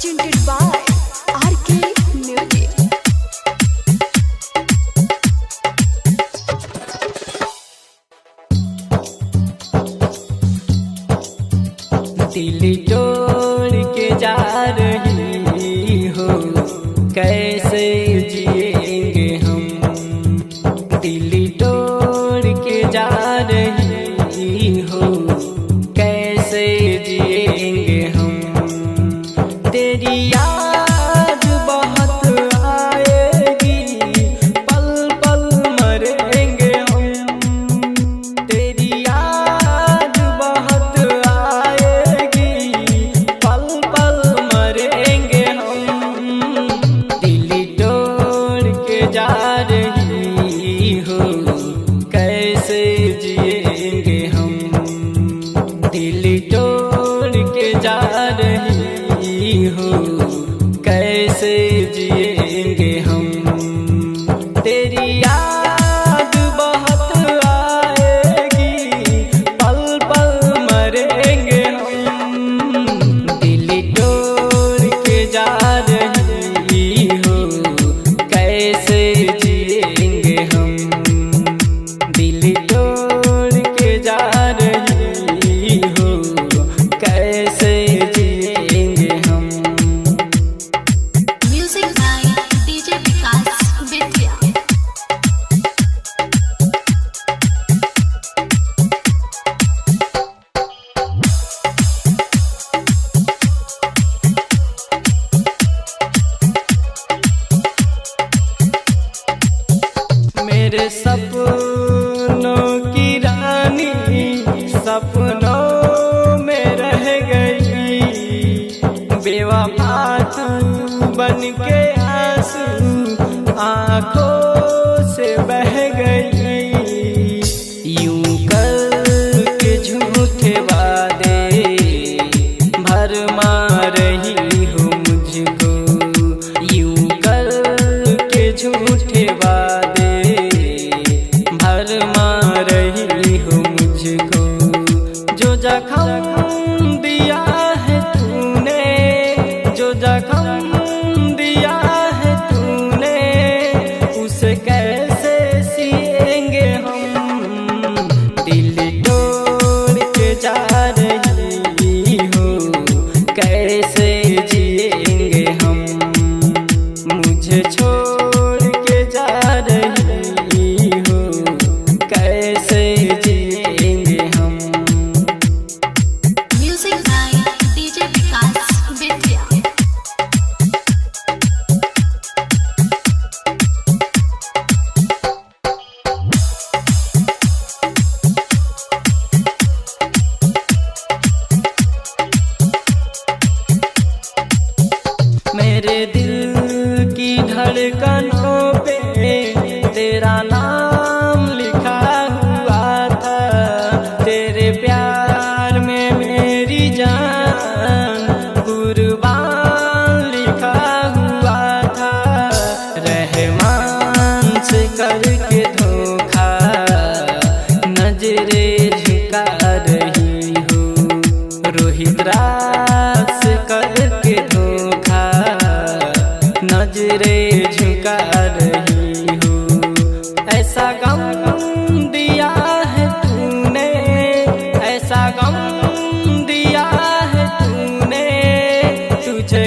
presented by RK Music. दिल तोड़ के जा रही हो, कैसे जिएंगे हम। दिल तोड़ के जा रही हो, कैसे जिएंगे हम। तेरी याद बहुत आएगी, पल पल मरेंगे हम। तेरी याद बहुत आएगी, पल पल मरेंगे हम। दिल तोड़ के जा रही हो, कैसे जिएंगे हम। दिल तोड़ के जा रही हो, कैसे जिएंगे हम। तेरी याद बहुत आएगी, पल पल मरेंगे हम। दिल तोड़ के जा रही हो, कैसे जिएंगे हम। दिल तोड़ के जा रही हो, कैसे जिएंगे हम। Music by DJ Vikas Vidya. मेरे सपनों की रानी सपनों में रह गई। बेवफा तू बन के आंसू आंखों से बह गई। यूं करके झूठे वादे भरमा रही हो मुझको। यूं करके झूठे वादे भरमा रही हो मुझको। जो जख्म दिया है तूने, जो जख्म दिया है तूने, उसे कैसे सिएंगे हम। दिल तोड़ के जा रही हो, कैसे जिएंगे हम। मुझे छोड़ के जा रही हो, कैसे जिएंगे हम। Music by DJ Vikas Vidya. मेरे दिल की धड़कनों पे तेरा नाम लिखा हुआ था। तेरे प्यार में मेरी जान कुर्बान लिखा हुआ था। रहमान से करके धोखा नजरे झुका रही हो। रोहित राज से करके धोखा नजरे झुका रही हो। ऐसा गम दिया है तूने, ऐसा गम दिया है तूने, तुझे